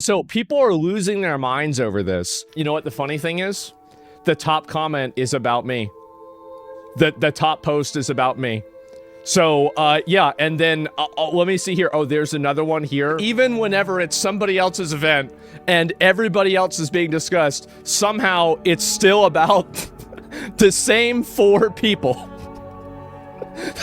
so people are losing their minds over this. You know what the funny thing is? The top comment is about me. The top post is about me. So, yeah, and then, let me see here. Oh, there's another one here. Even whenever it's somebody else's event and everybody else is being discussed, somehow it's still about the same 4 people.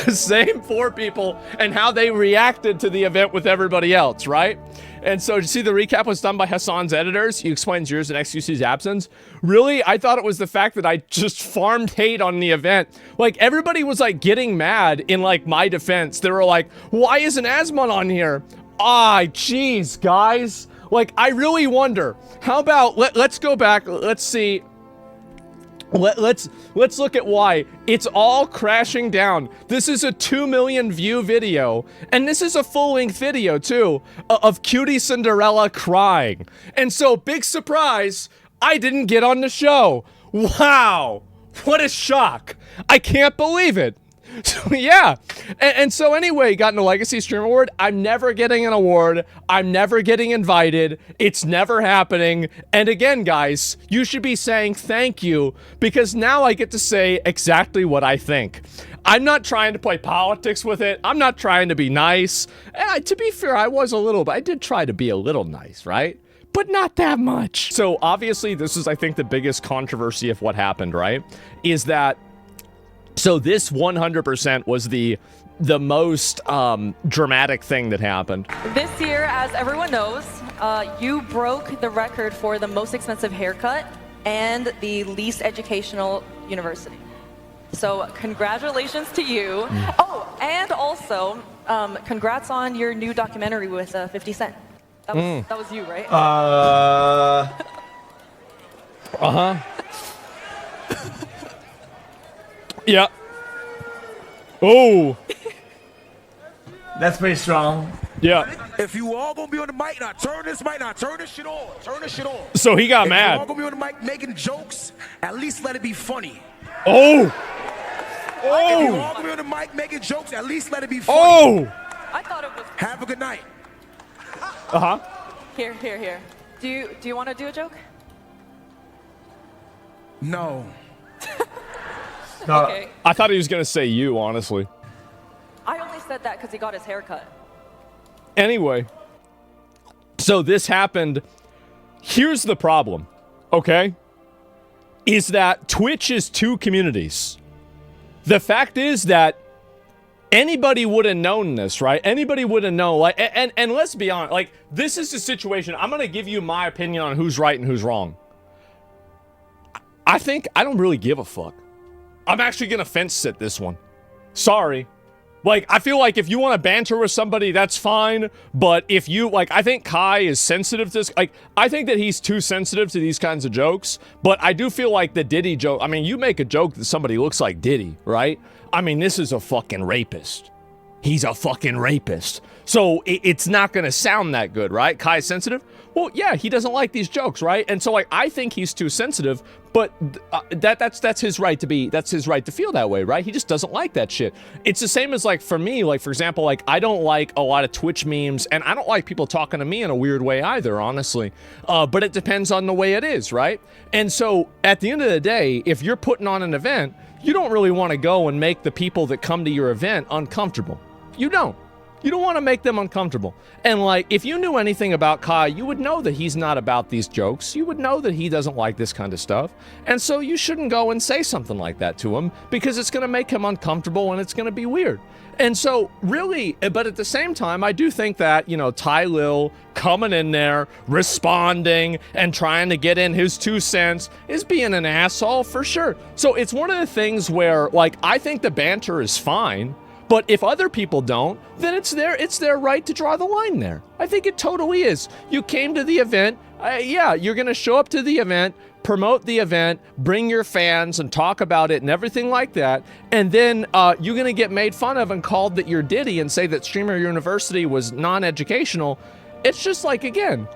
The same 4 people and how they reacted to the event with everybody else, right? And so, you see, the recap was done by Hassan's editors. He explains yours and XQC's absence. Really? I thought it was the fact that I just farmed hate on the event. Like, everybody was, like, getting mad in, like, my defense. They were like, why isn't Asmon on here? Ah, jeez, guys. Like, I really wonder. How about, let's go back. Let's see. Let's look at why it's all crashing down. This is a 2 million view video, and this is a full-length video too of Cutie Cinderella crying. And so, big surprise, I didn't get on the show. Wow, what a shock! I can't believe it. So, yeah, and so anyway, got in the Legacy Stream Award. I'm never getting an award. I'm never getting invited. It's never happening. And again, guys, you should be saying thank you because now I get to say exactly what I think. I'm not trying to play politics with it. I'm not trying to be nice. To be fair, I was a little, but I did try to be a little nice, right? But not that much. So obviously, this is, I think, the biggest controversy of what happened, right? Is that so this 100% was the most dramatic thing that happened. This year, as everyone knows, you broke the record for the most expensive haircut and the least educational university. So congratulations to you. Oh, and also, congrats on your new documentary with 50 Cent. That was you, right? Uh-huh. Yeah. Oh. That's pretty strong. Yeah. If you all gonna be on the mic, now turn this mic, now turn this shit on. Turn this shit on. So he got if mad. If you all gonna be on the mic making jokes, at least let it be funny. Oh. If you all gonna be on the mic making jokes, at least let it be funny. Oh. I thought it was. Have a good night. Uh-huh. Here. Do you want to do a joke? No. Okay. I thought he was gonna say you, honestly. I only said that because he got his haircut. Anyway, so this happened. Here's the problem, okay? Is that Twitch is 2 communities. The fact is that anybody would have known this, right? Anybody would have known, like, and let's be honest, like, this is the situation. I'm gonna give you my opinion on who's right and who's wrong. I think I don't really give a fuck. I'm actually gonna fence sit this one. Sorry. Like, I feel like if you want to banter with somebody, that's fine. But if you, like, I think Kai is sensitive to this. Like, I think that he's too sensitive to these kinds of jokes. But I do feel like the Diddy joke, I mean, you make a joke that somebody looks like Diddy, right? I mean, this is a fucking rapist. He's a fucking rapist. So it's not going to sound that good, right? Kai's sensitive? Well, yeah, he doesn't like these jokes, right? And so, like, I think he's too sensitive, but that's his right to be, that's his right to feel that way, right? He just doesn't like that shit. It's the same as, like, for me, like, for example, like, I don't like a lot of Twitch memes, and I don't like people talking to me in a weird way either, honestly. But it depends on the way it is, right? And so, at the end of the day, if you're putting on an event, you don't really want to go and make the people that come to your event uncomfortable. You don't. You don't want to make them uncomfortable. And, like, if you knew anything about Kai, you would know that he's not about these jokes. You would know that he doesn't like this kind of stuff. And so you shouldn't go and say something like that to him because it's going to make him uncomfortable and it's going to be weird. And so, really, but at the same time, I do think that, you know, Ty Lil coming in there, responding, and trying to get in his 2 cents is being an asshole for sure. So it's one of the things where, like, I think the banter is fine. But if other people don't, then it's their right to draw the line there. I think it totally is. You came to the event. Yeah, you're going to show up to the event, promote the event, bring your fans and talk about it and everything like that. And then you're going to get made fun of and called that you're Diddy and say that Streamer University was non-educational. It's just like, again,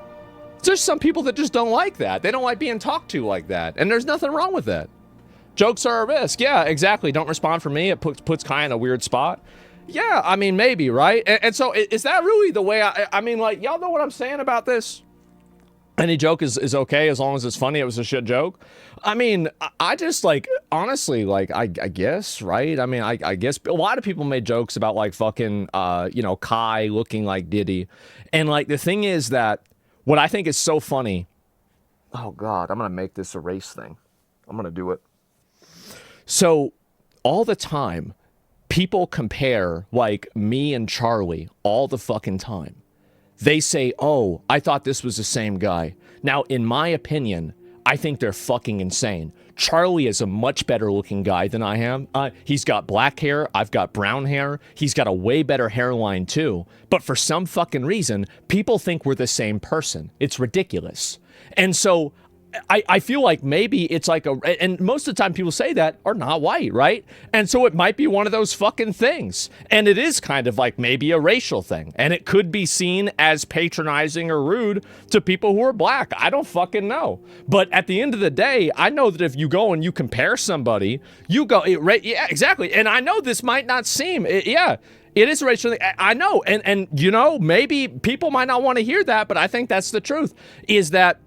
there's some people that just don't like that. They don't like being talked to like that. And there's nothing wrong with that. Jokes are a risk. Yeah, exactly. Don't respond for me. It puts Kai in a weird spot. Yeah, I mean, maybe, right? And so is that really the way I mean, like, y'all know what I'm saying about this? Any joke is okay as long as it's funny. It was a shit joke. I mean, I just like, honestly, like, I guess, right? I mean, I guess a lot of people made jokes about like fucking, you know, Kai looking like Diddy. And like, the thing is that what I think is so funny. Oh God, I'm going to make this erase thing. I'm going to do it. So all the time, people compare like me and Charlie all the fucking time. They say, oh, I thought this was the same guy. Now, in my opinion, I think they're fucking insane. Charlie is a much better looking guy than I am. He's got black hair. I've got brown hair. He's got a way better hairline too. But for some fucking reason, people think we're the same person. It's ridiculous. And so I feel like maybe it's like and most of the time people say that are not white, right? And so it might be one of those fucking things. And it is kind of like maybe a racial thing. And it could be seen as patronizing or rude to people who are black. I don't fucking know. But at the end of the day, I know that if you go and you compare somebody, you go, yeah, exactly. And I know this might not seem, yeah. It is racial. I know. And you know, maybe people might not want to hear that, but I think that's the truth, is that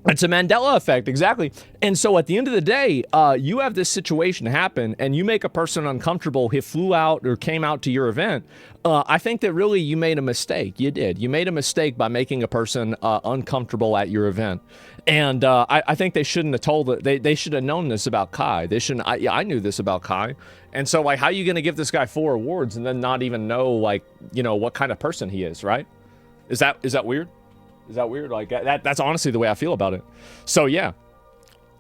it's a Mandela effect, exactly. And so at the end of the day, you have this situation happen and you make a person uncomfortable who flew out or came out to your event. I think that really you made a mistake. You did. You made a mistake by making a person uncomfortable at your event. And I think they shouldn't have told it. They should have known this about Kai. They shouldn't. I knew this about Kai. And so like, how are you going to give this guy 4 awards and then not even know, like, you know, what kind of person he is, right? Is that weird? Is that weird? Like, that's honestly the way I feel about it. So, yeah.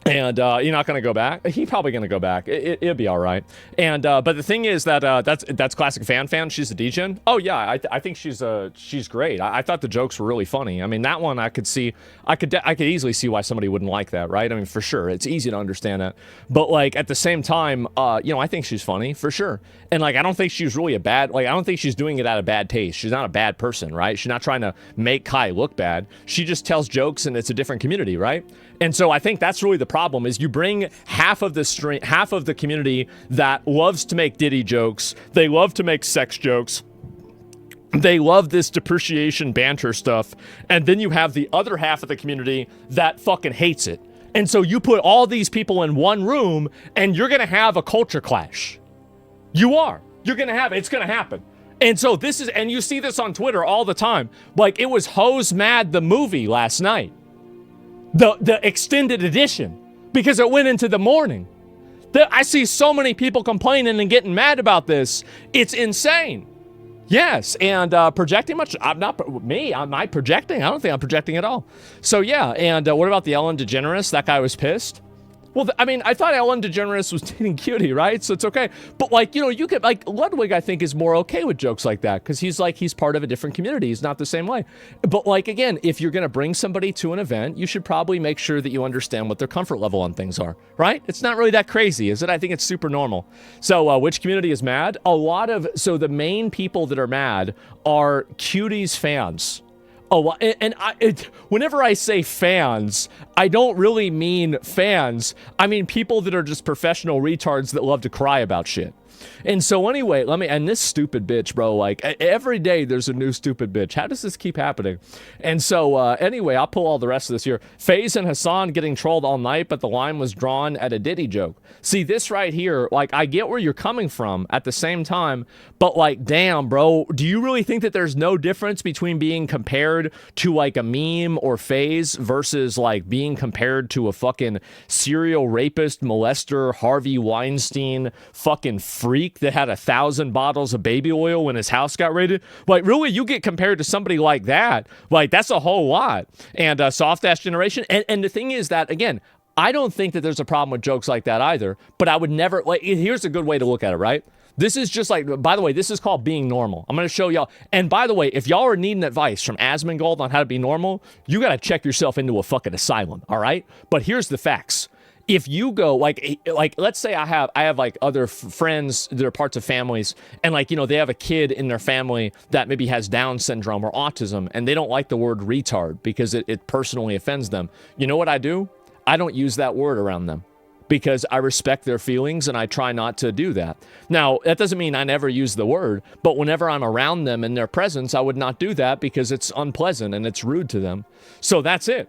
And you're not going to go back? He's probably going to go back. It'll be all right. And but the thing is that that's classic fan. She's a degen. Oh, yeah. I think she's great. I thought the jokes were really funny. I mean, that one I could see. I could easily see why somebody wouldn't like that, right? I mean, for sure. It's easy to understand that. But, like, at the same time, you know, I think she's funny, for sure. And, like, I don't think she's really I don't think she's doing it out of bad taste. She's not a bad person, right? She's not trying to make Kai look bad. She just tells jokes and it's a different community, right? And so I think that's really the problem, is you bring half of the community that loves to make Diddy jokes. They love to make sex jokes. They love this depreciation banter stuff. And then you have the other half of the community that fucking hates it. And so you put all these people in one room and you're going to have a culture clash. You are. You're going to have it. It's going to happen. And so this is, and you see this on Twitter all the time. Like, it was Hose Mad the movie last night. The extended edition, because it went into the morning. I see so many people complaining and getting mad about this. It's insane. Yes, and projecting much? I'm not projecting? I don't think I'm projecting at all. So yeah, and what about the Ellen DeGeneres? That guy was pissed. Well, I mean, I thought Ellen DeGeneres was dating Cutie, right? So it's okay. But, like, you know, you could, like, Ludwig, I think, is more okay with jokes like that because he's part of a different community. He's not the same way. But, like, again, if you're going to bring somebody to an event, you should probably make sure that you understand what their comfort level on things are, right? It's not really that crazy, is it? I think it's super normal. So, which community is mad? So the main people that are mad are Cutie's fans. Oh, and whenever I say fans, I don't really mean fans. I mean people that are just professional retards that love to cry about shit. And so anyway, and this stupid bitch, bro, like every day there's a new stupid bitch. How does this keep happening? And so anyway, I'll pull all the rest of this here. FaZe and Hassan getting trolled all night, but the line was drawn at a Diddy joke. See, this right here, like, I get where you're coming from at the same time, but like, damn, bro, do you really think that there's no difference between being compared to like a meme or FaZe versus like being compared to a fucking serial rapist, molester, Harvey Weinstein, fucking freak that had 1,000 bottles of baby oil when his house got raided? Like, really, you get compared to somebody like that? Like, that's a whole lot. And soft ass generation. And the thing is that, again, I don't think that there's a problem with jokes like that either, but I would never, like, here's a good way to look at it, right? This is just like, by the way, this is called being normal. I'm going to show y'all. And by the way, if y'all are needing advice from Asmongold on how to be normal, you got to check yourself into a fucking asylum, all right? But here's the facts. If you go, like let's say I have like other friends that are parts of families, and like, you know, they have a kid in their family that maybe has Down syndrome or autism, and they don't like the word retard because it personally offends them. You know what I do? I don't use that word around them. because I respect their feelings and I try not to do that. Now, that doesn't mean I never use the word, but whenever I'm around them in their presence, I would not do that because it's unpleasant and it's rude to them. So that's it.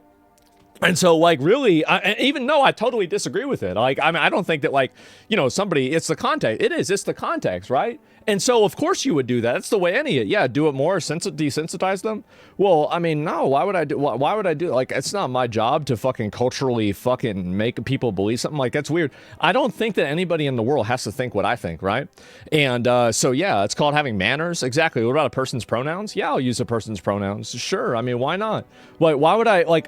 And so, like, really, even though I totally disagree with it, like, I mean, I don't think that, like, you know, somebody, it's the context. It's the context, right? And so, of course, you would do that. That's the way any, yeah, do it more, desensitize them. Well, I mean, no, why would I do, why would I do, like, it's not my job to fucking culturally fucking make people believe something. Like, that's weird. I don't think that anybody in the world has to think what I think, right? And so, yeah, it's called having manners. Exactly. What about a person's pronouns? Yeah, I'll use a person's pronouns. Sure. I mean, why not? Like, why would I, like,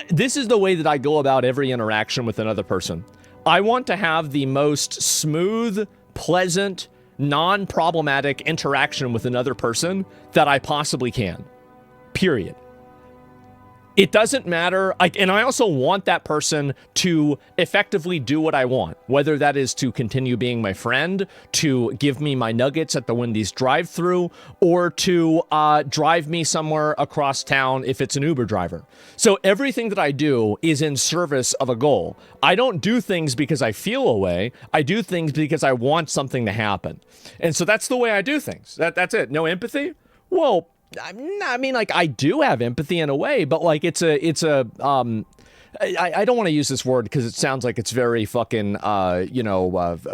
this is the way that I go about every interaction with another person. I want to have the most smooth, pleasant, non-problematic interaction with another person that I possibly can. Period. It doesn't matter, and I also want that person to effectively do what I want, whether that is to continue being my friend, to give me my nuggets at the Wendy's drive-thru, or to drive me somewhere across town if it's an Uber driver. So everything that I do is in service of a goal. I don't do things because I feel a way. I do things because I want something to happen. And so that's the way I do things. That's it. No empathy? Well, I mean, like, I do have empathy in a way, but like, I don't want to use this word because it sounds like it's very fucking,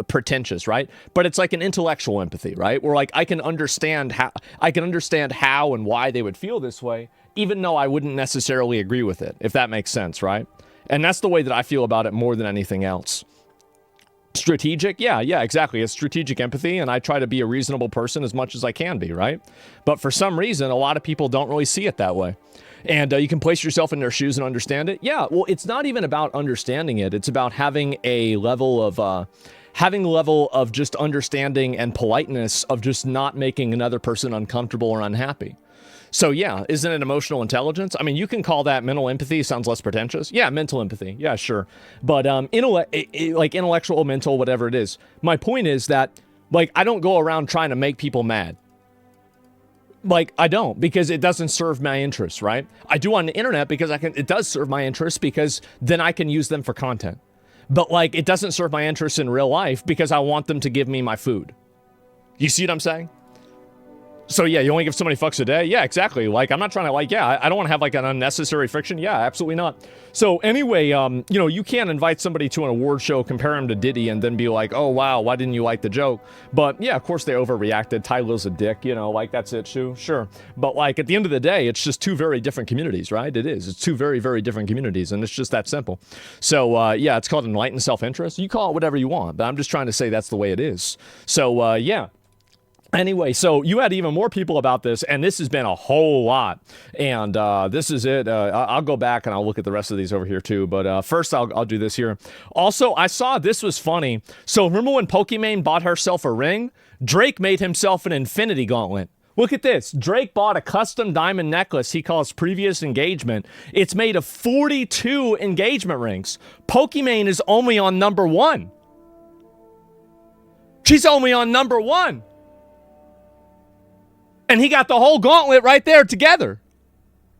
pretentious, right? But it's like an intellectual empathy, right? Where like, I can understand how and why they would feel this way, even though I wouldn't necessarily agree with it, if that makes sense, right? And that's the way that I feel about it more than anything else. Strategic? Yeah, exactly. It's strategic empathy, and I try to be a reasonable person as much as I can be, right? But for some reason, a lot of people don't really see it that way. And you can place yourself in their shoes and understand it. Yeah, well, it's not even about understanding it. It's about having a level of just understanding and politeness of just not making another person uncomfortable or unhappy. So yeah, isn't it emotional intelligence? I mean, you can call that mental empathy. Sounds less pretentious. Yeah, mental empathy. Yeah, sure. But like intellectual, mental, whatever it is. My point is that, like, I don't go around trying to make people mad. Like, I don't, because it doesn't serve my interests, right? I do on the internet because it does serve my interests because then I can use them for content. But like, it doesn't serve my interests in real life because I want them to give me my food. You see what I'm saying? So yeah, you only give so many fucks a day? Yeah, exactly. Like, I'm not trying to, like, yeah, I don't want to have, like, an unnecessary friction. Yeah, absolutely not. So anyway, you can't invite somebody to an award show, compare him to Diddy, and then be like, oh, wow, why didn't you like the joke? But yeah, of course they overreacted. Tyler's a dick, like, that's it, sure. But, like, at the end of the day, it's just two very different communities, right? It is. It's two very, very different communities, and it's just that simple. So, yeah, it's called enlightened self-interest. You call it whatever you want, but I'm just trying to say that's the way it is. So, yeah. Anyway, so you had even more people about this, and this has been a whole lot. And this is it. I'll go back and I'll look at the rest of these over here too. But first, I'll do this here. Also, I saw this was funny. So remember when Pokimane bought herself a ring? Drake made himself an infinity gauntlet. Look at this. Drake bought a custom diamond necklace he calls previous engagement. It's made of 42 engagement rings. Pokimane is only on number 1. She's only on number 1. And he got the whole gauntlet right there together.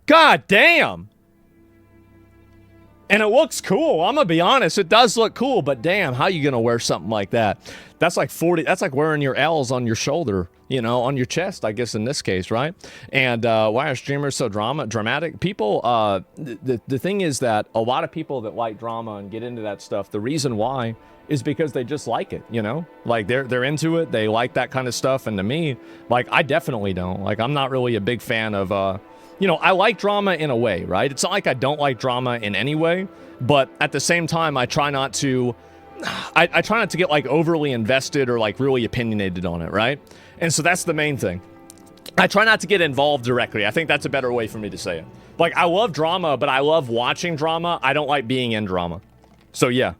God damn. And it looks cool. I'm going to be honest. It does look cool, but damn, how you going to wear something like that? That's like 40. That's like wearing your L's on your shoulder, on your chest, I guess in this case, right? And why are streamers so dramatic? People, the thing is that a lot of people that like drama and get into that stuff, the reason why is because they just like it, Like they're into it. They like that kind of stuff. And to me, like, I definitely don't. Like, I'm not really a big fan of, I like drama in a way, right? It's not like I don't like drama in any way, but at the same time, I try not to get like overly invested or like really opinionated on it, right? And so that's the main thing. I try not to get involved directly. I think that's a better way for me to say it. Like, I love drama, but I love watching drama. I don't like being in drama. So yeah.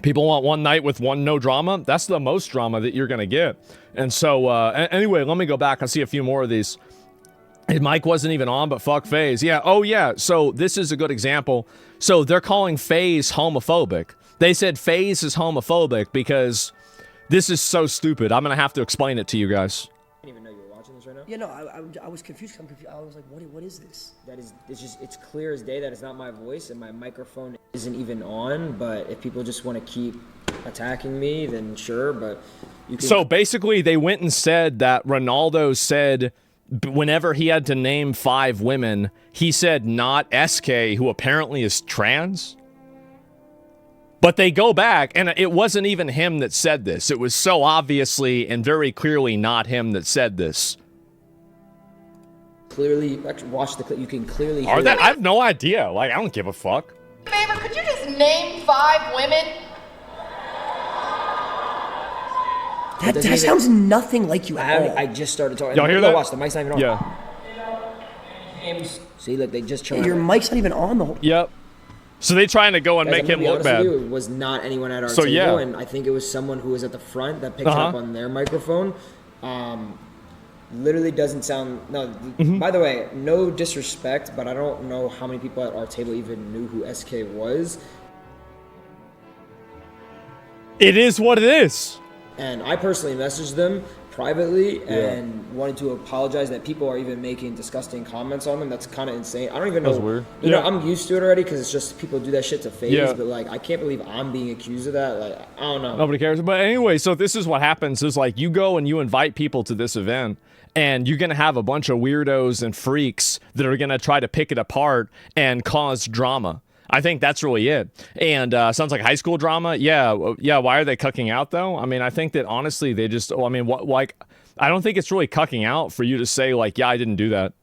People want one night with no drama. That's the most drama that you're gonna get. And so anyway, let me go back and see a few more of these. His mic wasn't even on, but fuck FaZe. Yeah, oh yeah, so this is a good example. So they're calling FaZe homophobic. They said FaZe is homophobic because this is so stupid. I'm gonna have to explain it to you guys. I didn't even know you were watching the this right now? Yeah, no, I was confused. I'm confused. I was like, what is this? It's clear as day that it's not my voice and my microphone isn't even on. But if people just want to keep attacking me, then sure. But you can. So basically, they went and said that Ronaldo said whenever he had to name 5 women, he said not SK, who apparently is trans. But they go back, and it wasn't even him that said this. It was so obviously and very clearly not him that said this. Clearly, actually, watch the clip. You can clearly hear that. I have no idea. Like, I don't give a fuck. Favor, could you just name 5 women? That sounds nothing like you at all. I just started talking. Y'all hear that? Watch, the mic's not even on. Yeah. See, look, they just turned. Your mic's not even on the whole. Yep. So they trying to go and Guys, make him look bad. It was not anyone at our so, table, yeah. and I think it was someone who was at the front that picked it up on their microphone. Literally doesn't sound. No. By the way, no disrespect, but I don't know how many people at our table even knew who SK was. It is what it is. And I personally messaged them privately and wanted to apologize that people are even making disgusting comments on them. That's kind of insane. I don't even know. That's weird. You know, I'm used to it already because it's just people do that shit to FaZe. Yeah. But like, I can't believe I'm being accused of that. Like, I don't know. Nobody cares. But anyway, so this is what happens is like you go and you invite people to this event and you're going to have a bunch of weirdos and freaks that are going to try to pick it apart and cause drama. I think that's really it. And sounds like high school drama. Yeah. Why are they cucking out though? I mean, I think that honestly, they just, I don't think it's really cucking out for you to say like, yeah, I didn't do that.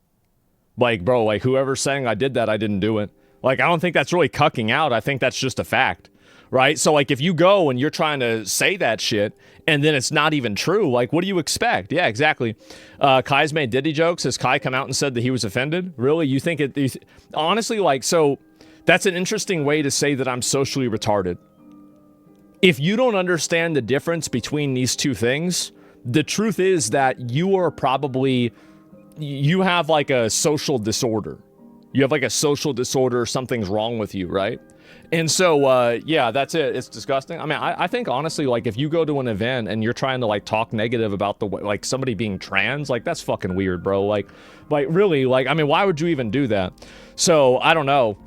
Like, bro, like whoever's saying I did that, I didn't do it. Like, I don't think that's really cucking out. I think that's just a fact. Right? So like if you go and you're trying to say that shit and then it's not even true, like what do you expect? Yeah, exactly. Kai's made Diddy jokes. Has Kai come out and said that he was offended? Really? You think it, honestly, like, so that's an interesting way to say that I'm socially retarded. If you don't understand the difference between these two things, the truth is that you are probably, you have like a social disorder. You have like a social disorder, something's wrong with you, right? And so, yeah, that's it. It's disgusting. I mean, I think honestly, like if you go to an event and you're trying to like talk negative about the way, like somebody being trans, like that's fucking weird, bro. Like really, like, I mean, why would you even do that? So I don't know.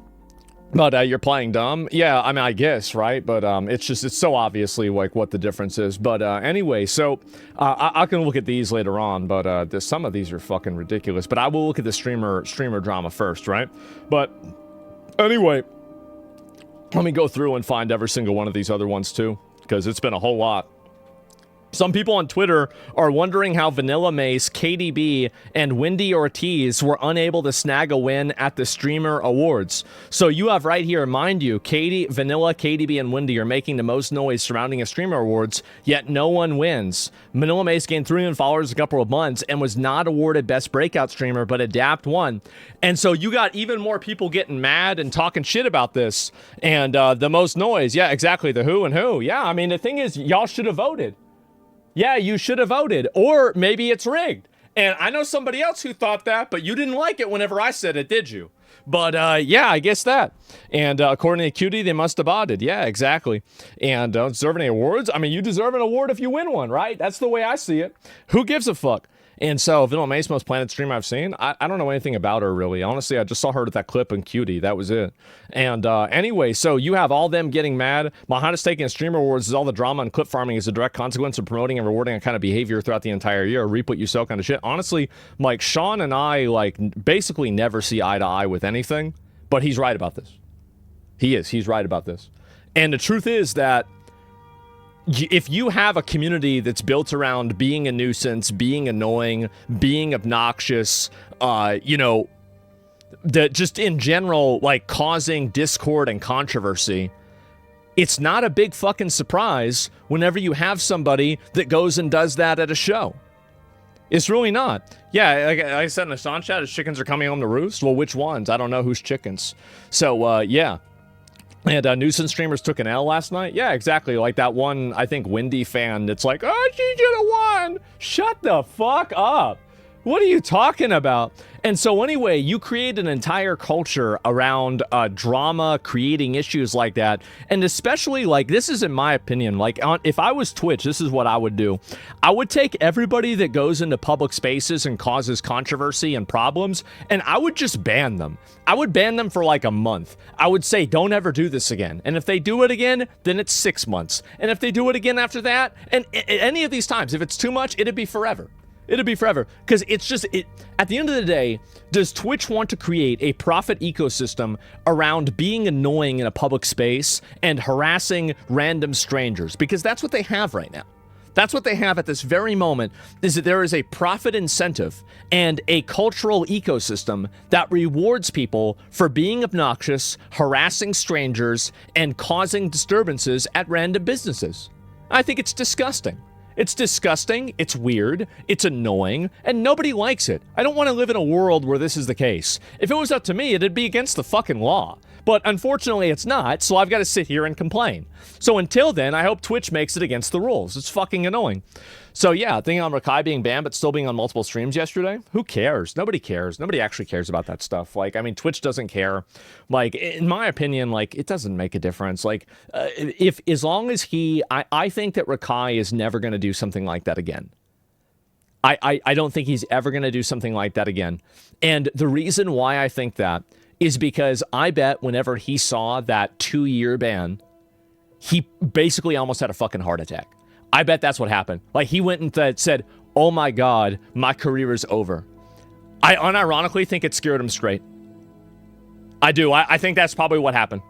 But you're playing dumb? Yeah, I mean, I guess, right? But it's so obviously like what the difference is. But anyway, so I can look at these later on, but some of these are fucking ridiculous. But I will look at the streamer drama first, right? But anyway, let me go through and find every single one of these other ones too, because it's been a whole lot. Some people on Twitter are wondering how Vanilla Mace, KDB, and Wendy Ortiz were unable to snag a win at the Streamer Awards. So you have right here, mind you, Vanilla, KDB, and Wendy are making the most noise surrounding a Streamer Awards, yet no one wins. Vanilla Mace gained 3 million followers in a couple of months and was not awarded Best Breakout Streamer, but Adapt won. And so you got even more people getting mad and talking shit about this. And the most noise, yeah, exactly, the who and who. Yeah, I mean, the thing is, y'all should have voted. Yeah, you should have voted. Or maybe it's rigged. And I know somebody else who thought that, but you didn't like it whenever I said it, did you? But yeah, I guess that. And according to Cutie, they must have botted. Yeah, exactly. And don't deserve any awards? I mean, you deserve an award if you win one, right? That's the way I see it. Who gives a fuck? And so, Vanilla Mace, most planet streamer I've seen. I don't know anything about her, really. Honestly, I just saw her with that clip in Cutie. That was it. And anyway, so you have all them getting mad. My hottest take in Streamer Awards is all the drama and clip farming is a direct consequence of promoting and rewarding a kind of behavior throughout the entire year. Reap what you sow kind of shit. Honestly, like, Sean and I, like, basically never see eye to eye with anything. But he's right about this. He is. He's right about this. And the truth is that if you have a community that's built around being a nuisance, being annoying, being obnoxious, you know, that just in general, like causing discord and controversy, it's not a big fucking surprise whenever you have somebody that goes and does that at a show. It's really not. Yeah, like I said in the Sean chat, his chickens are coming home to roost. Well, which ones? I don't know whose chickens. So, yeah. And nuisance streamers took an L last night? Yeah, exactly. Like that one, I think, Wendy fan that's like, oh, she should have won. Shut the fuck up. What are you talking about? And so anyway, you create an entire culture around drama, creating issues like that. And especially, like, this is in my opinion, like, if I was Twitch, this is what I would do. I would take everybody that goes into public spaces and causes controversy and problems, and I would just ban them. I would ban them for like a month. I would say, don't ever do this again. And if they do it again, then it's 6 months. And if they do it again after that, and any of these times, if it's too much, it'd be forever. It'll be forever, because it's just, at the end of the day, does Twitch want to create a profit ecosystem around being annoying in a public space and harassing random strangers? Because that's what they have right now. That's what they have at this very moment, is that there is a profit incentive and a cultural ecosystem that rewards people for being obnoxious, harassing strangers, and causing disturbances at random businesses. I think it's disgusting. It's disgusting, it's weird, it's annoying, and nobody likes it. I don't want to live in a world where this is the case. If it was up to me, it'd be against the fucking law. But unfortunately, it's not, so I've got to sit here and complain. So until then, I hope Twitch makes it against the rules. It's fucking annoying. So yeah, thinking on Rakai being banned, but still being on multiple streams yesterday? Who cares? Nobody cares. Nobody actually cares about that stuff. Like, I mean, Twitch doesn't care. Like, in my opinion, like, it doesn't make a difference. Like, as long as I think that Rakai is never going to do something like that again. I don't think he's ever going to do something like that again. And the reason why I think that is because I bet whenever he saw that 2-year ban, he basically almost had a fucking heart attack. I bet that's what happened. Like, he went and said, oh my God, my career is over. I unironically think it scared him straight. I do. I think that's probably what happened.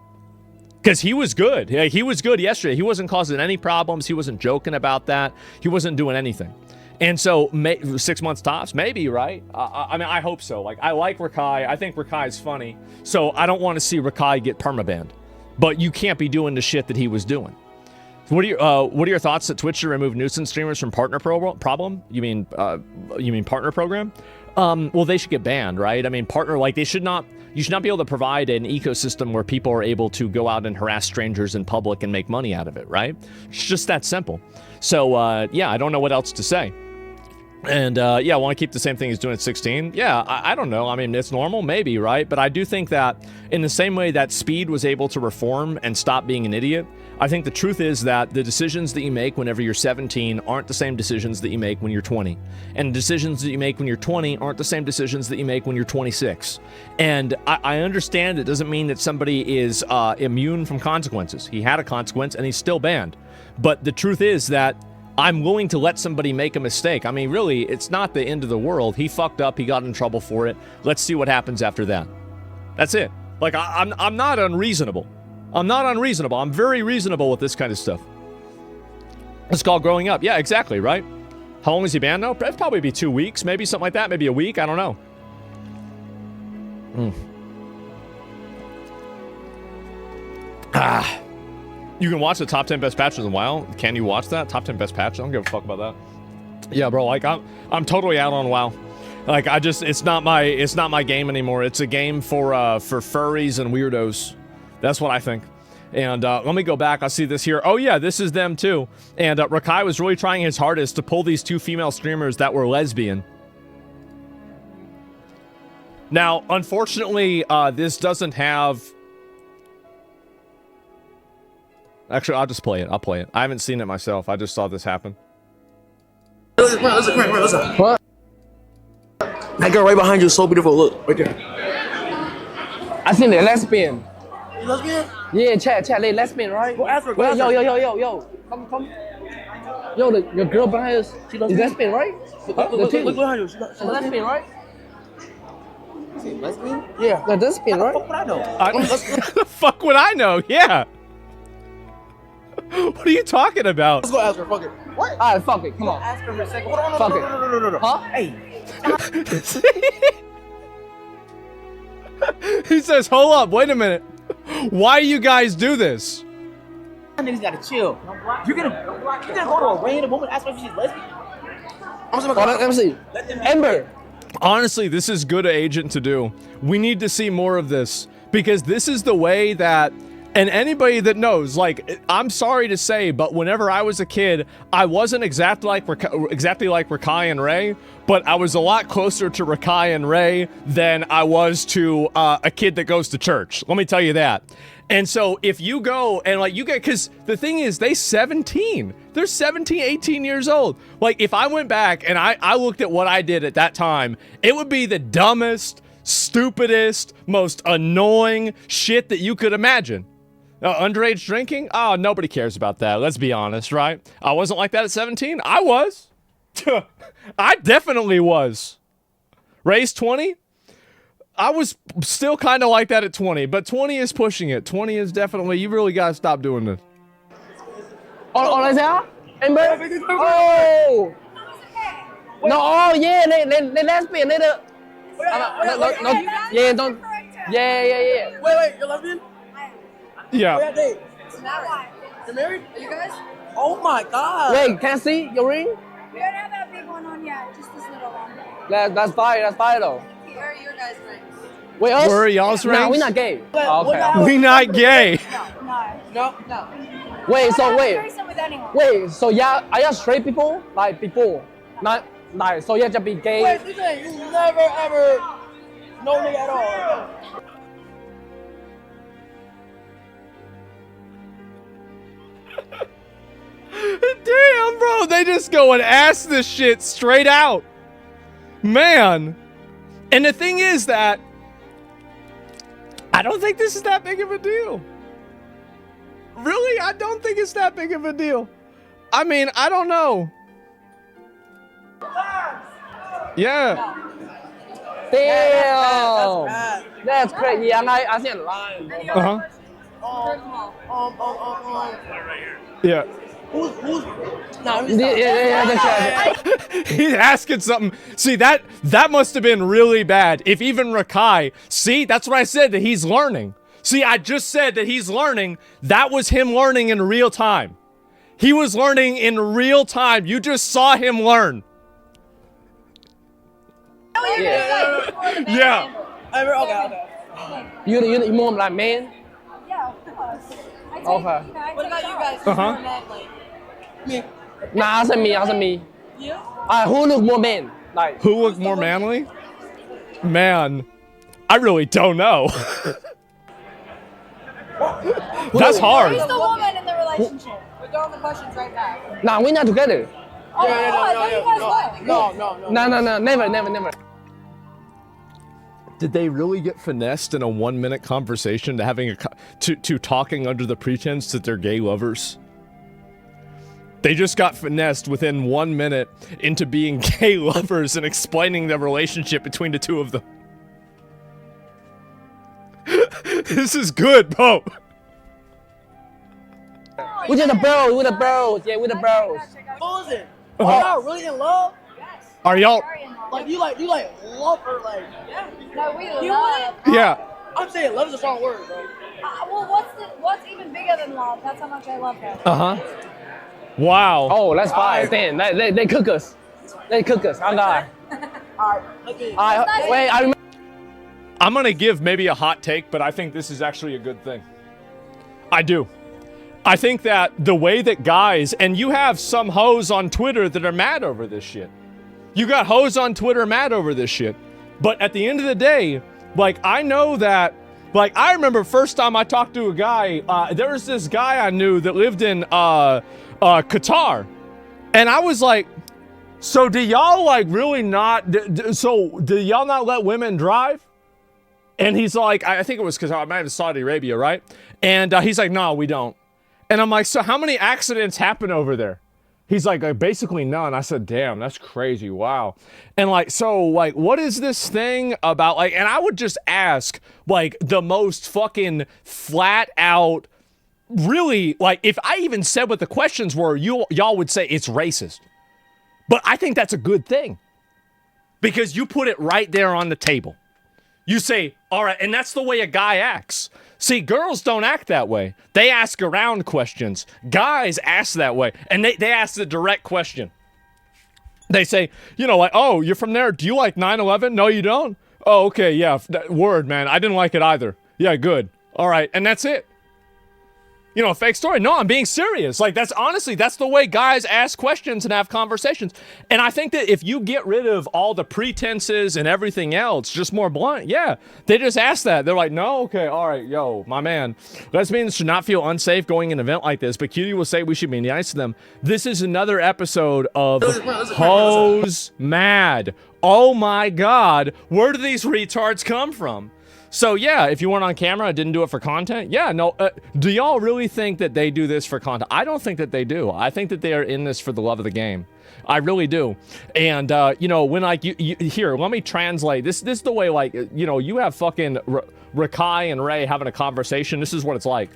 Because he was good. Yeah, he was good yesterday. He wasn't causing any problems. He wasn't joking about that. He wasn't doing anything. And so 6 months tops, maybe, right? I mean, I hope so. Like, I like Rakai. I think Rakai is funny. So I don't want to see Rakai get permabanned. But you can't be doing the shit that he was doing. What are your thoughts that Twitch should remove nuisance streamers from partner problem? You mean partner program? Well, they should get banned, right? I mean, partner, like, you should not be able to provide an ecosystem where people are able to go out and harass strangers in public and make money out of it, right? It's just that simple. So, yeah, I don't know what else to say. And, yeah, I want to keep the same thing he's doing at 16. Yeah, I don't know. I mean, it's normal, maybe, right? But I do think that in the same way that Speed was able to reform and stop being an idiot, I think the truth is that the decisions that you make whenever you're 17 aren't the same decisions that you make when you're 20. And decisions that you make when you're 20 aren't the same decisions that you make when you're 26. And I understand it doesn't mean that somebody is immune from consequences. He had a consequence and he's still banned. But the truth is that I'm willing to let somebody make a mistake. I mean, really, it's not the end of the world. He fucked up. He got in trouble for it. Let's see what happens after that. That's it. Like, I'm not unreasonable. I'm not unreasonable. I'm very reasonable with this kind of stuff. It's called growing up. Yeah, exactly, right? How long is he banned now? It'd probably be 2 weeks, maybe something like that. Maybe a week. I don't know. You can watch the top 10 best patches in a while. Can you watch that? Top 10 best patches? I don't give a fuck about that. Yeah, bro, like, I'm totally out on WoW. Like, it's not my game anymore. It's a game for furries and weirdos. That's what I think. And let me go back. I see this here. Oh yeah, this is them too. And Rakai was really trying his hardest to pull these 2 female streamers that were lesbian. Now, unfortunately, this doesn't have... Actually, I'll just play it. I'll play it. I haven't seen it myself. I just saw this happen. Listen. What? That girl right behind you is so beautiful. Look, right there. I think they're lesbian. You lesbian? Yeah, chat, they lesbian, right? Go ask her. Yo. Come. Yo, your girl behind us, is lesbian, right? Look behind you. She's lesbian, right? Is she lesbian? Yeah. They're lesbian, right? What the The fuck fuck would I know? would I know? Yeah. What are you talking about? Let's go ask her. Fuck it. What? Alright, fuck it. Come on. Ask her for a second. Hold on. Fuck No. Huh? Hey. He says, hold up, wait a minute. Why you guys do this? Niggas gotta chill. You're gonna go to a random woman ask her if she's lesbian? Let me see. Ember. Honestly, this is good agent to do. We need to see more of this because this is the way that And anybody that knows, like, I'm sorry to say, but whenever I was a kid, I wasn't exactly like Rakai and Ray, but I was a lot closer to Rakai and Ray than I was to a kid that goes to church. Let me tell you that. And so if you go and like you get, because the thing is, they're 17, 18 years old. Like if I went back and I looked at what I did at that time, it would be the dumbest, stupidest, most annoying shit that you could imagine. Underage drinking? Oh, nobody cares about that. Let's be honest, right? I wasn't like that at 17. I was. I definitely was. Raised 20? I was still kind of like that at 20, but 20 is pushing it. 20 is definitely, you really got to stop doing this. Là sao? Em biết. Oh. No, oh yeah, they lesbian, they the. No, yeah, don't. Yeah. Wait, you're lesbian? Yeah. You're married? Are you guys? Oh my god. Wait, can I see your ring? We don't have that big one on yet, just this little one. That's fire though. Where are your guys' rings? Wait, us? Where are y'all's rings? Nah, we're not gay. Okay. We not gay. No. Wait, so I wait. don't threesome with anyone. Wait, so yeah, are you straight people? Like before? Not like, so you have to be gay? Wait, you never ever know me at all. Damn, bro, they just go and ask this shit straight out. Man. And the thing is that I don't think this is that big of a deal. Really, I don't think it's that big of a deal. I mean, I don't know. Yeah. Damn. That's crazy. Yeah, I see a line. Uh-huh. Yeah. Who's? No, Yeah. He's asking something. See, that must have been really bad. If even Rakai, see, that's what I said, that he's learning. See, I just said that he's learning. That was him learning in real time. He was learning in real time. You just saw him learn. Yeah. Okay. You more like man? Yeah, of course. Okay. What about you guys? Uh-huh. Me. Nah, I said me. You? Who look more man? Like Who looked more manly? Man, I really don't know. That's hard. Who's the woman in the relationship? We're throwing the questions right back. nah, we're not together. I thought you guys were. No. Never. Did they really get finessed in a 1-minute conversation to having to talking under the pretense that they're gay lovers? They just got finessed within 1 minute into being gay lovers and explaining the relationship between the two of them. This is good, bro. We're just the bros. Yeah, we're the bros. What was it? Are y'all really in love? Are y'all? Like you love her like? No, we love. Yeah. I'm saying love is a strong word, bro. Well, what's even bigger than love? That's how much I love her. Uh-huh. Wow. Oh, that's fine. Damn, they cook us. They cook us. I got. Alright, okay. Wait, I remember. I'm gonna give maybe a hot take, but I think this is actually a good thing. I do. I think that the way that guys, and you have some hoes on Twitter that are mad over this shit. You got hoes on Twitter mad over this shit. But at the end of the day, like, I know that, like, I remember first time I talked to a guy, there was this guy I knew that lived in Qatar. And I was like, so do y'all, like, really not, so do y'all not let women drive? And he's like, I think it was because I might have Saudi Arabia, right? And he's like, no, we don't. And I'm like, so how many accidents happen over there? He's like, basically none. I said, damn, that's crazy. Wow. And like, so like, what is this thing about like, and I would just ask like the most fucking flat out, really, like if I even said what the questions were, y'all would say it's racist. But I think that's a good thing because you put it right there on the table. You say, all right, and that's the way a guy acts. See, girls don't act that way. They ask around questions. Guys ask that way, and they ask the direct question. They say, you know, like, oh, you're from there. Do you like 9/11? No, you don't? Oh, okay, yeah, word, man. I didn't like it either. Yeah, good. All right, and that's it. You know, a fake story. No, I'm being serious. Like, that's honestly, that's the way guys ask questions and have conversations. And I think that if you get rid of all the pretenses and everything else, just more blunt, yeah, they just ask that. They're like, no, okay, all right, yo, my man. Lesbians should not feel unsafe going in an event like this, but Cutie will say we should be nice to them. This is another episode of Hoes Mad. Oh my God, where do these retards come from? So yeah, if you weren't on camera, didn't do it for content. Yeah, no. Do y'all really think that they do this for content? I don't think that they do. I think that they are in this for the love of the game. I really do. And you know, when like you here, let me translate. This is the way, like, you know, you have fucking Rakai and Ray having a conversation. This is what it's like.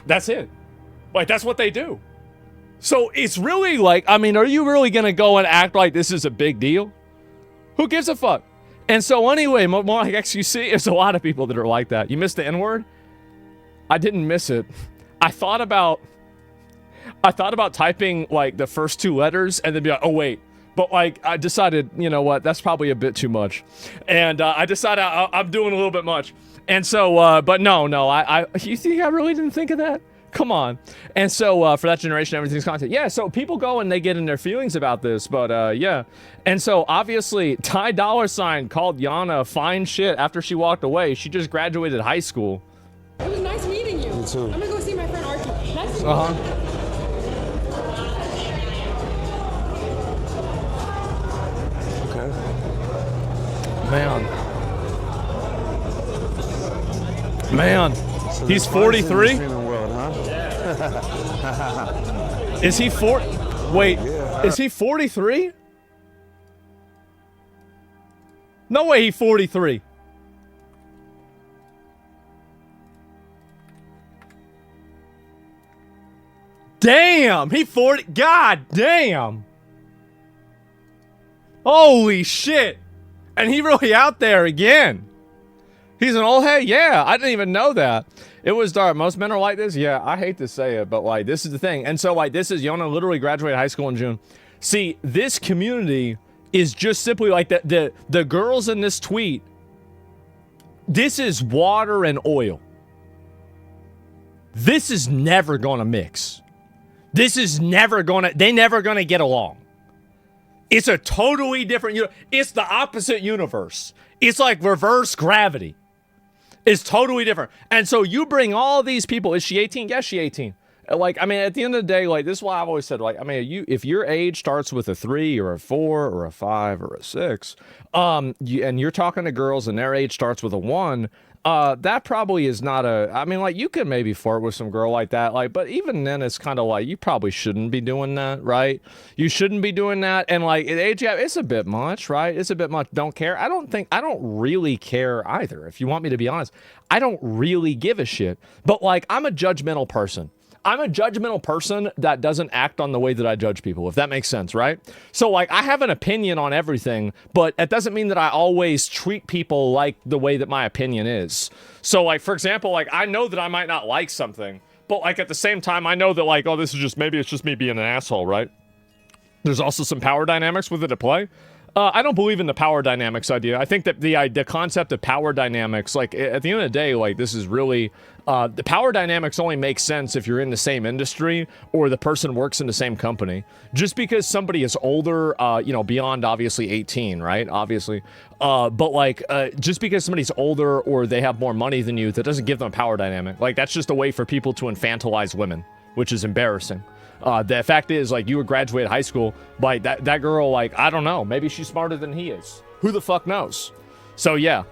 That's it. Like, that's what they do. So it's really like, I mean, are you really going to go and act like this is a big deal? Who gives a fuck? And so anyway, more like XQC, there's a lot of people that are like that. You missed the N-word? I didn't miss it. I thought about typing like the first two letters and then be like, oh wait. But like, I decided, you know what, that's probably a bit too much. And I decided I'm doing a little bit much. And so, but no, you think I really didn't think of that? Come on. And so for that generation, everything's content. Yeah, so people go and they get in their feelings about this, but yeah. And so obviously, Ty Dollar Sign called Yana fine shit after she walked away. She just graduated high school. It was nice meeting you. Me too. I'm gonna go see my friend Archie. Nice to meet you. Man, he's 43? Is he wait, is he 43? No way he's 43. Damn, he 40, god damn. Holy shit. And he really out there again. He's an old head? Yeah, I didn't even know that. It was dark. Most men are like this? Yeah, I hate to say it, but like, this is the thing. And so like, this is, Yona literally graduated high school in June. See, this community is just simply like the girls in this tweet. This is water and oil. This is never gonna mix. This is never gonna, they never gonna get along. It's a totally different, it's the opposite universe. It's like reverse gravity. It's totally different. And so you bring all these people. Is she 18? Yes, she's 18. Like, I mean, at the end of the day, like, this is why I've always said, like, I mean, if your age starts with a 3 or a 4 or a 5 or a 6, and you're talking to girls and their age starts with a 1, that probably is not I mean, like, you could maybe flirt with some girl like that, like, but even then it's kind of like, you probably shouldn't be doing that, right? You shouldn't be doing that. And like, at age gap, it's a bit much, right? It's a bit much. Don't care. I don't really care either. If you want me to be honest, I don't really give a shit, but like, I'm a judgmental person. I'm a judgmental person that doesn't act on the way that I judge people, if that makes sense, right? So, like, I have an opinion on everything, but it doesn't mean that I always treat people like the way that my opinion is. So, like, for example, like, I know that I might not like something, but, like, at the same time, I know that, like, oh, this is just, maybe it's just me being an asshole, right? There's also some power dynamics with it at play. I don't believe in the power dynamics idea. I think that the concept of power dynamics, like, at the end of the day, like, this is really, the power dynamics only make sense if you're in the same industry or the person works in the same company. Just because somebody is older, you know, beyond obviously 18, right? Obviously. But like, just because somebody's older or they have more money than you, that doesn't give them a power dynamic. Like, that's just a way for people to infantilize women, which is embarrassing. The fact is, like, you would graduate high school, like, that girl, like, I don't know, maybe she's smarter than he is. Who the fuck knows? So, yeah.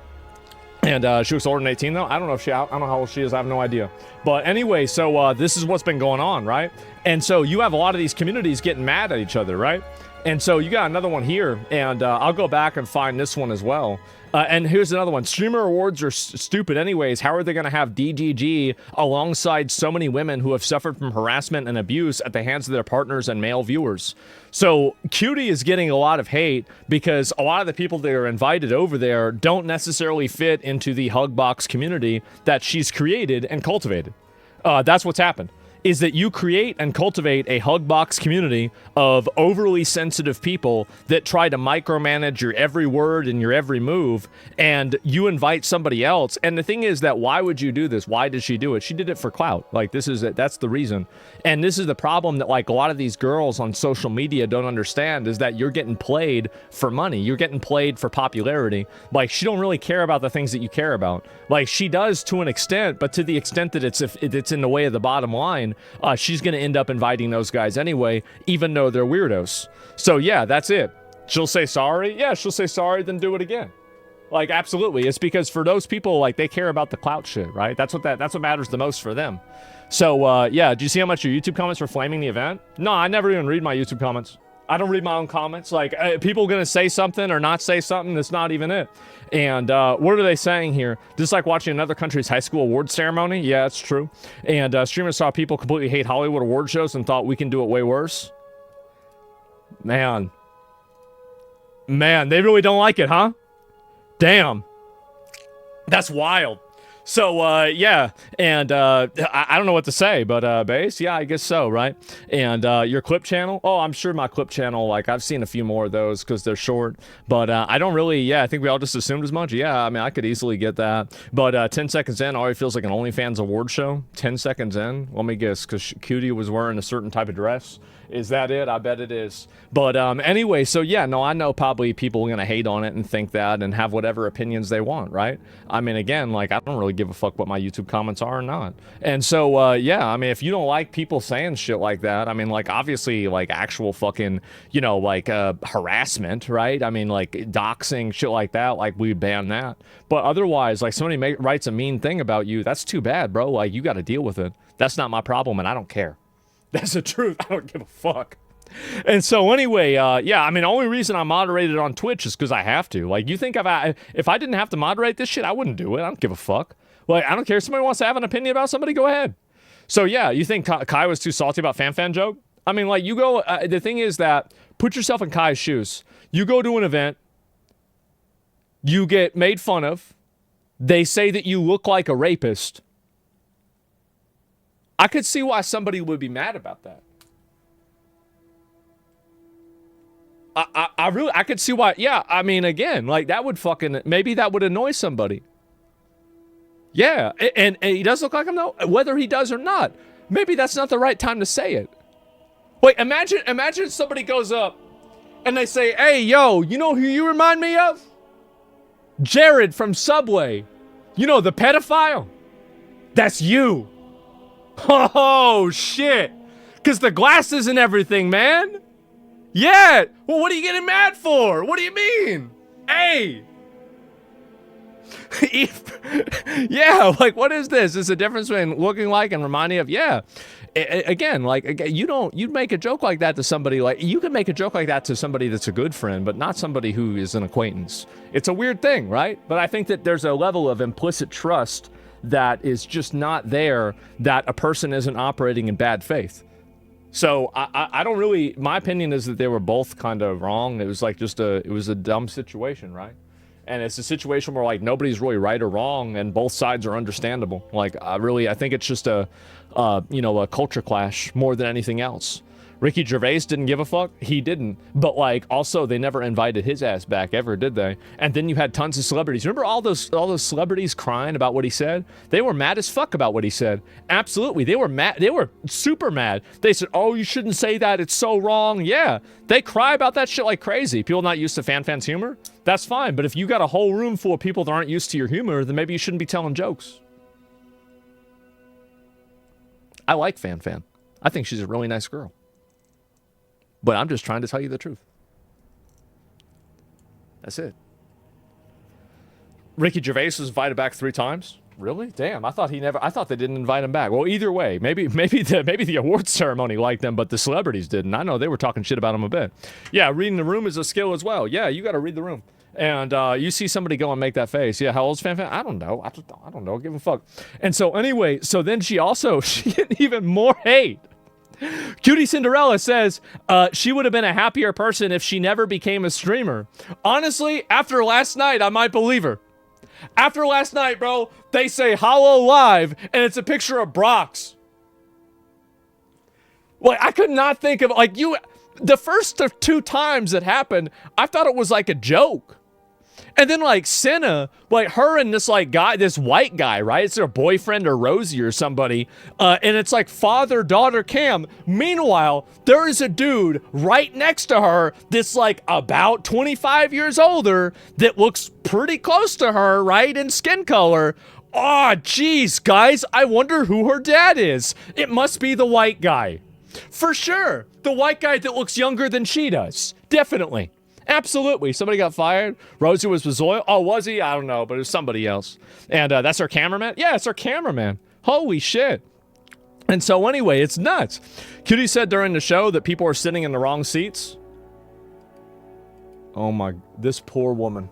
And she was older than 18, though. I don't know I don't know how old she is. I have no idea. But anyway, so this is what's been going on, right? And so you have a lot of these communities getting mad at each other, right? And so you got another one here, and I'll go back and find this one as well. And here's another one. Streamer awards are stupid anyways. How are they going to have DGG alongside so many women who have suffered from harassment and abuse at the hands of their partners and male viewers? So Cutie is getting a lot of hate because a lot of the people that are invited over there don't necessarily fit into the Hugbox community that she's created and cultivated. That's what's happened. is that you create and cultivate a hug box community of overly sensitive people that try to micromanage your every word and your every move, and you invite somebody else. And the thing is that why would you do this? Why did she do it? She did it for clout. Like, that's the reason. And this is the problem that, like, a lot of these girls on social media don't understand, is that you're getting played for money. You're getting played for popularity. Like, she don't really care about the things that you care about. Like, she does to an extent, but to the extent that it's in the way of the bottom line, she's going to end up inviting those guys anyway, even though they're weirdos. So yeah, that's it. She'll say sorry. Yeah, she'll say sorry, then do it again. Like, absolutely. It's because for those people, like, they care about the clout shit, right? That's what matters the most for them. So yeah, do you see how much your YouTube comments were flaming the event? No, I never even read my YouTube comments. I don't read my own comments. Like, people gonna say something or not say something, that's not even it. And what are they saying here? Just like watching another country's high school award ceremony? Yeah, it's true. And streamers saw people completely hate Hollywood award shows and thought we can do it way worse. Man, they really don't like it, huh? Damn. That's wild. So, yeah, and I don't know what to say, but Base, yeah, I guess so, right? And your clip channel? Oh, I'm sure my clip channel, like, I've seen a few more of those because they're short, but I don't really, yeah, I think we all just assumed as much. Yeah, I mean, I could easily get that, but 10 seconds in, already feels like an OnlyFans award show. 10 seconds in? Let me guess, because Cutie was wearing a certain type of dress. Is that it? I bet it is. But anyway, so yeah, no, I know probably people are going to hate on it and think that and have whatever opinions they want, right? I mean, again, like, I don't really give a fuck what my YouTube comments are or not. And so, yeah, I mean, if you don't like people saying shit like that, I mean, like, obviously, like, actual fucking, you know, like, harassment, right? I mean, like, doxing, shit like that, like, we ban that. But otherwise, like, somebody writes a mean thing about you, that's too bad, bro. Like, you got to deal with it. That's not my problem, and I don't care. That's the truth. I don't give a fuck. And so anyway, yeah, I mean, the only reason I moderated on Twitch is because I have to. Like, you think if I didn't have to moderate this shit, I wouldn't do it. I don't give a fuck. Like, I don't care if somebody wants to have an opinion about somebody, go ahead. So yeah, you think Kai was too salty about fan joke? I mean, like, you go, the thing is that, put yourself in Kai's shoes. You go to an event, you get made fun of, they say that you look like a rapist. I could see why somebody would be mad about that. I could see why. Yeah, I mean, again, like, that would fucking, maybe that would annoy somebody. Yeah, and he does look like him though, whether he does or not. Maybe that's not the right time to say it. Wait, imagine somebody goes up and they say, hey, yo, you know who you remind me of? Jared from Subway. You know, the pedophile? That's you. Oh, shit. Because the glasses and everything, man. Yeah. Well, what are you getting mad for? What do you mean? Hey. Yeah, like, what is this? It's a difference between looking like and reminding of, yeah. Again, like, you'd make a joke like that to somebody, like, you can make a joke like that to somebody that's a good friend, but not somebody who is an acquaintance. It's a weird thing, right? But I think that there's a level of implicit trust that is just not there, that a person isn't operating in bad faith. So I don't really, my opinion is that they were both kind of wrong. It was like it was a dumb situation, right? And it's a situation where, like, nobody's really right or wrong, and both sides are understandable. Like, I think it's just a culture clash more than anything else. Ricky Gervais didn't give a fuck. He didn't. But, like, also, they never invited his ass back ever, did they? And then you had tons of celebrities. Remember all those celebrities crying about what he said? They were mad as fuck about what he said. Absolutely. They were mad. They were super mad. They said, oh, you shouldn't say that. It's so wrong. Yeah. They cry about that shit like crazy. People not used to fans' humor? That's fine. But if you got a whole room full of people that aren't used to your humor, then maybe you shouldn't be telling jokes. I like Fan. I think she's a really nice girl. But I'm just trying to tell you the truth. That's it. Ricky Gervais was invited back 3 times. Really? Damn, I thought they didn't invite him back. Well, either way, maybe the awards ceremony liked them, but the celebrities didn't. I know they were talking shit about him a bit. Yeah, reading the room is a skill as well. Yeah, you got to read the room. And you see somebody go and make that face. Yeah, how old's Fan? I don't know. I don't know. Give a fuck. And so anyway, so then she get even more hate. Cutie Cinderella says she would have been a happier person if she never became a streamer. Honestly, after last night, I might believe her. After last night, bro, they say Hollow Live, and it's a picture of Brox. Like, I could not think of, like, the first 2 times it happened, I thought it was like a joke. And then, like, Senna, like, her and this, like, guy, this white guy, right? It's their boyfriend or Rosie or somebody. And it's like father-daughter cam. Meanwhile, there is a dude right next to her that's, like, about 25 years older that looks pretty close to her, right? In skin color. Oh, geez, guys, I wonder who her dad is. It must be the white guy. For sure. The white guy that looks younger than she does. Definitely. Absolutely. Somebody got fired. Rosie was with Zoya. Oh, was he? I don't know, but it was somebody else. And that's our cameraman? Yeah, it's our cameraman. Holy shit. And so anyway, it's nuts. Cutie said during the show that people are sitting in the wrong seats. Oh my, this poor woman.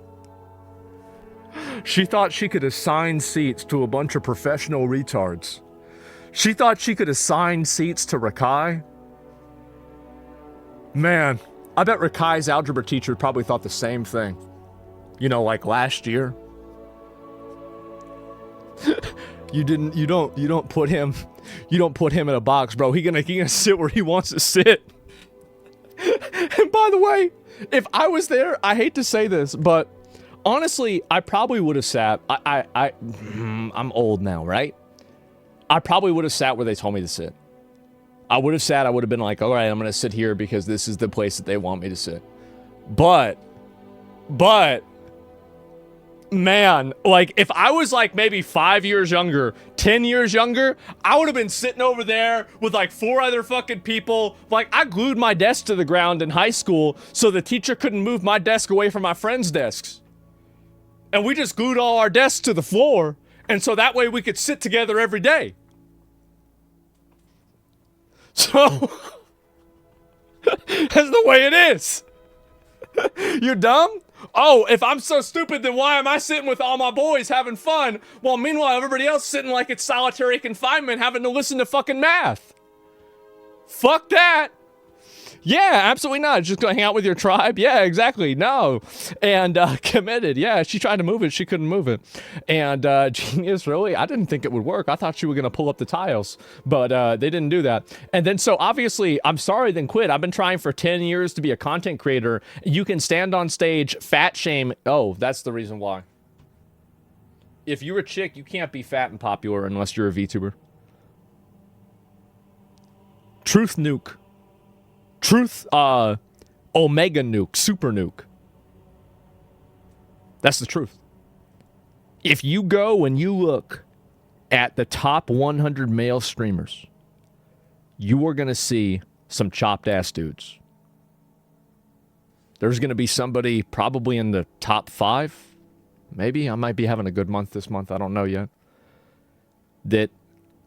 She thought she could assign seats to a bunch of professional retards. She thought she could assign seats to Rakai. Man, I bet Rakai's algebra teacher probably thought the same thing. You know, like last year. You don't put him in a box, bro. He gonna sit where he wants to sit. And by the way, if I was there, I hate to say this, but honestly, I probably would have sat. I'm old now, right? I probably would have sat where they told me to sit. I would have sat, I would have been like, all right, I'm going to sit here because this is the place that they want me to sit. But, man, like, if I was like maybe 5 years younger, 10 years younger, I would have been sitting over there with like 4 other fucking people. Like, I glued my desk to the ground in high school so the teacher couldn't move my desk away from my friends' desks. And we just glued all our desks to the floor, and so that way we could sit together every day. So, that's the way it is. You dumb? Oh, if I'm so stupid, then why am I sitting with all my boys having fun, while meanwhile everybody else sitting like it's solitary confinement having to listen to fucking math? Fuck that. Yeah, absolutely not. Just gonna hang out with your tribe? Yeah, exactly. No. And committed. Yeah, she tried to move it. She couldn't move it. And genius, really? I didn't think it would work. I thought she was gonna pull up the tiles, but they didn't do that. And then so obviously, I'm sorry, then quit. I've been trying for 10 years to be a content creator. You can stand on stage, fat shame. Oh, that's the reason why. If you're a chick, you can't be fat and popular unless you're a VTuber. Truth nuke. Truth, Omega nuke, super nuke. That's the truth. If you go and you look at the top 100 male streamers, you are going to see some chopped ass dudes. There's going to be somebody probably in the top 5. Maybe I might be having a good month this month. I don't know yet. That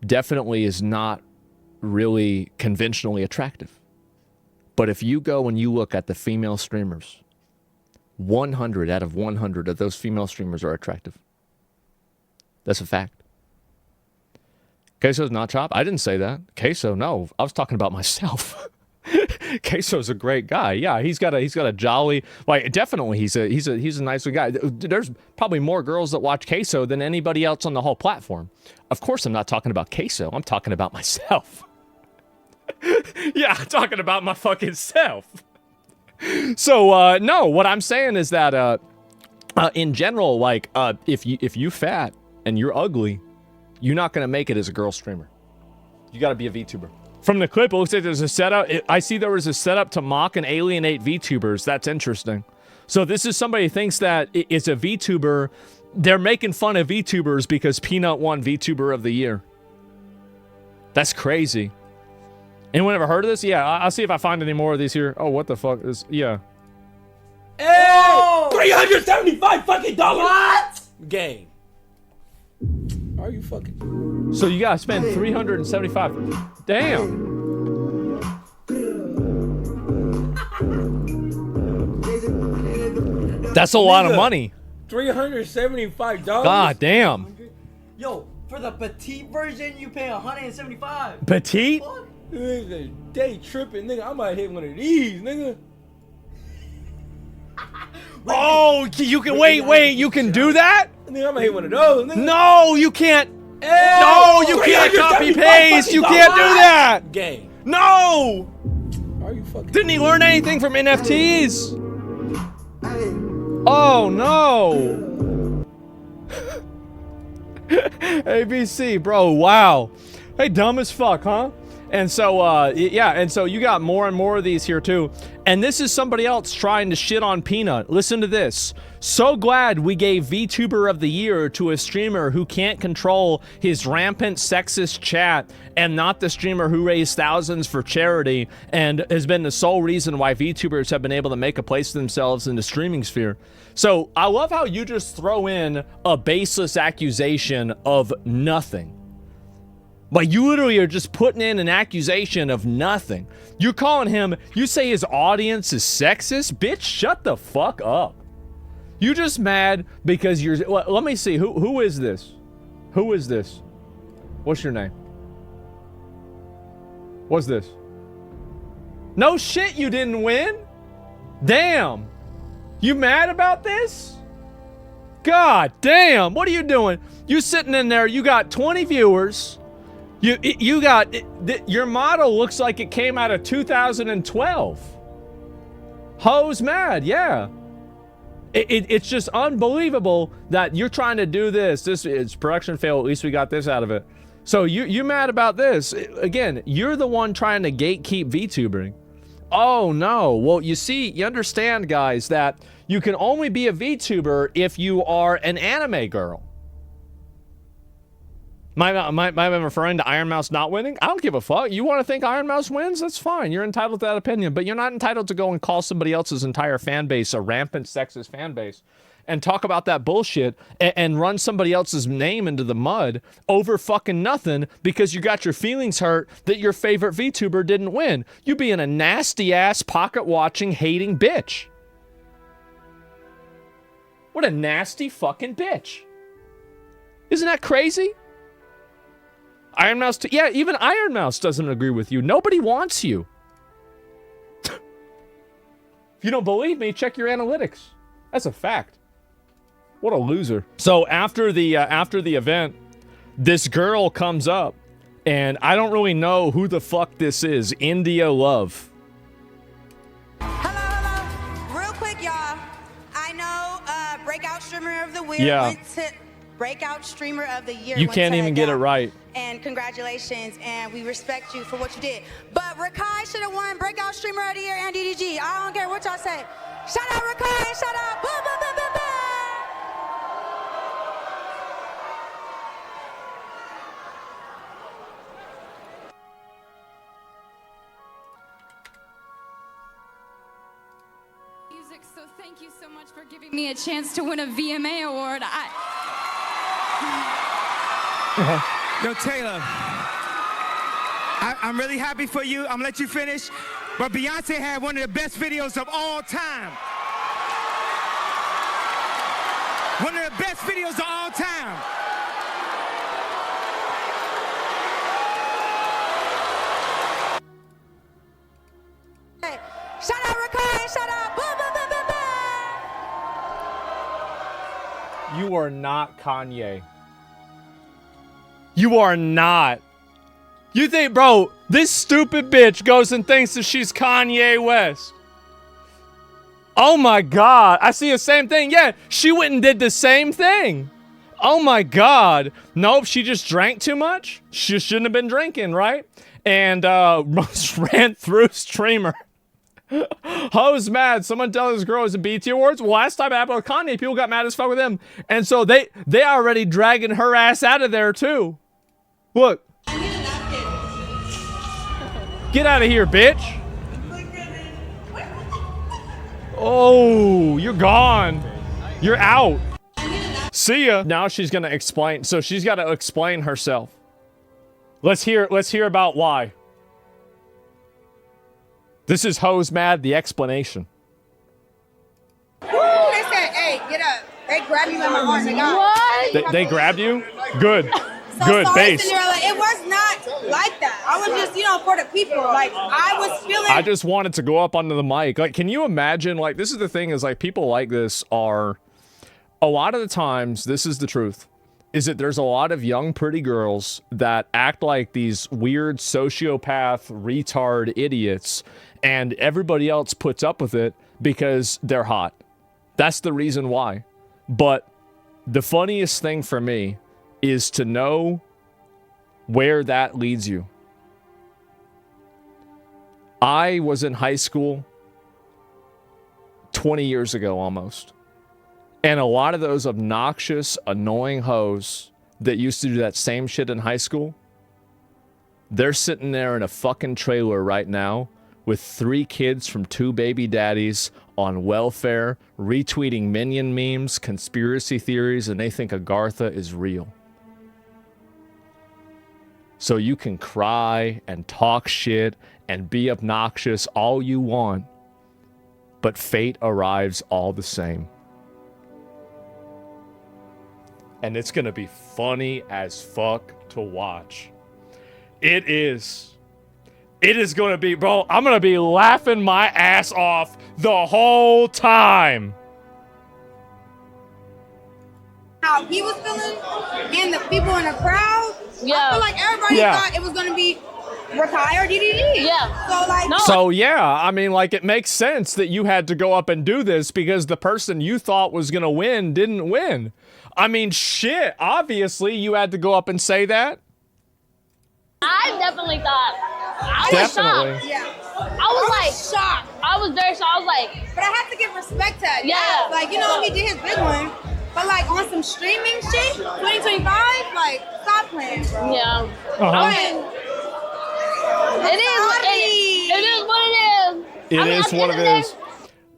definitely is not really conventionally attractive. But if you go and you look at the female streamers, 100 out of 100 of those female streamers are attractive. That's a fact. Queso's not chopped? I didn't say that. Queso, no. I was talking about myself. Queso's a great guy. Yeah, he's got a jolly, like, definitely he's a nice guy. There's probably more girls that watch Queso than anybody else on the whole platform. Of course I'm not talking about Queso. I'm talking about myself. Yeah, I'm talking about my fucking self. So, no, what I'm saying is that, in general, like, if you fat and you're ugly, you're not gonna make it as a girl streamer. You gotta be a VTuber. From the clip, it looks like there's a setup. I see there was a setup to mock and alienate VTubers. That's interesting. So this is somebody who thinks that it's a VTuber. They're making fun of VTubers because Peanut won VTuber of the Year. That's crazy. Anyone ever heard of this? Yeah, I'll see if I find any more of these here. Oh, what the fuck is... Yeah. Hey! $375 fucking dollars! What? Game. Are you fucking... So you gotta spend $375. Damn. That's a lot of money. $375. God damn. Yo, for the petite version, you pay $175. Petite? Nigga, they tripping, nigga. I might hit one of these, nigga. Oh, you can wait. You can do that? Nigga, I might hit one of those, nigga. No, you can't. Hey, no, you can't copy paste. You can't do that. Game. No! Are you fucking? Didn't he learn anything from NFTs? Oh no! ABC, bro, wow. Hey, dumb as fuck, huh? And so, yeah, and so you got more and more of these here too. And this is somebody else trying to shit on Peanut. Listen to this. So glad we gave VTuber of the Year to a streamer who can't control his rampant sexist chat and not the streamer who raised thousands for charity and has been the sole reason why VTubers have been able to make a place for themselves in the streaming sphere. So I love how you just throw in a baseless accusation of nothing. Like, you literally are just putting in an accusation of nothing. You're calling him, you say his audience is sexist? Bitch, shut the fuck up. You just mad because you're, let me see, who is this? Who is this? What's your name? What's this? No shit, you didn't win? Damn. You mad about this? God damn, what are you doing? You sitting in there, you got 20 viewers. You got, your model looks like it came out of 2012. Ho's mad, yeah. It's just unbelievable that you're trying to do this. This is production fail, at least we got this out of it. So you mad about this. Again, you're the one trying to gatekeep VTubering. Oh no, well you see, you understand guys that you can only be a VTuber if you are an anime girl. Might have been referring to Iron Mouse not winning? I don't give a fuck. You want to think Iron Mouse wins? That's fine. You're entitled to that opinion. But you're not entitled to go and call somebody else's entire fan base a rampant sexist fan base and talk about that bullshit and run somebody else's name into the mud over fucking nothing because you got your feelings hurt that your favorite VTuber didn't win. You being a nasty-ass, pocket-watching, hating bitch. What a nasty fucking bitch. Isn't that crazy? Iron Mouse, yeah, even Iron Mouse doesn't agree with you. Nobody wants you. If you don't believe me, check your analytics. That's a fact. What a loser. So after the event, this girl comes up, and I don't really know who the fuck this is. India Love. Hello. Real quick, y'all. I know Breakout Streamer of the Year went to Breakout Streamer of the Year. You can't even get it right. And congratulations, and we respect you for what you did. But Rakai should have won Breakout Streamer of the Year and DDG. I don't care what y'all say. Shout out Rakai, shout out blah, blah, blah, blah, blah. So thank you so much for giving me a chance to win a VMA award. Yo, Taylor, I'm really happy for you. I'm gonna let you finish. But Beyonce had one of the best videos of all time. One of the best videos of all time. Hey, shout out Rakai, shout out blah, blah, blah, blah, blah. You are not Kanye. You are not. You think, bro, this stupid bitch goes and thinks that she's Kanye West. Oh my God. I see the same thing. Yeah, she went and did the same thing. Oh my God. Nope, she just drank too much. She shouldn't have been drinking, right? And most ran through streamer. Ho's mad. Someone tell this girl it's a BT Awards. Well, last time it happened with Kanye, people got mad as fuck with him. And so they already dragging her ass out of there too. Look. Get out of here, bitch. Oh, you're gone. You're out. See ya. Now she's gonna explain. So she's got to explain herself. Let's hear about why. This is Ho's mad, the explanation. Woo, they said, hey, get up. They grabbed you in my arms. What? They grabbed you? Good. So Good, sorry, base. Cinderella. It was not like that. I was just, for the people. Like, I was feeling... I just wanted to go up onto the mic. Like, can you imagine, like, this is the thing is, like, people like this are... A lot of the times, this is the truth. is that there's a lot of young, pretty girls that act like these weird sociopath, retard idiots, and everybody else puts up with it because they're hot. That's the reason why. But the funniest thing for me is to know where that leads you. I was in high school 20 years ago almost. And a lot of those obnoxious, annoying hoes that used to do that same shit in high school, they're sitting there in a fucking trailer right now with 3 kids from 2 baby daddies on welfare, retweeting Minion memes, conspiracy theories, and they think Agartha is real. So you can cry and talk shit and be obnoxious all you want, but fate arrives all the same. And it's going to be funny as fuck to watch. It is. It is going to be, bro, I'm going to be laughing my ass off the whole time. How he was feeling and the people in the crowd. Yeah. I feel like everybody Yeah. thought it was going to be Rakai or DDD. Yeah. So, like, So yeah, I mean, like, it makes sense that you had to go up and do this because the person you thought was going to win didn't win. I mean, shit, obviously you had to go up and say that. I definitely thought. I was Definitely. shocked. yeah. I was like shocked. I was very shocked. I was like, But I have to give respect to it. Yeah. Like, you know, he did his big one. But, like, on some streaming shit, 2025, like, stop playing, bro. yeah. Uh-huh. It is what it is. It is what it is.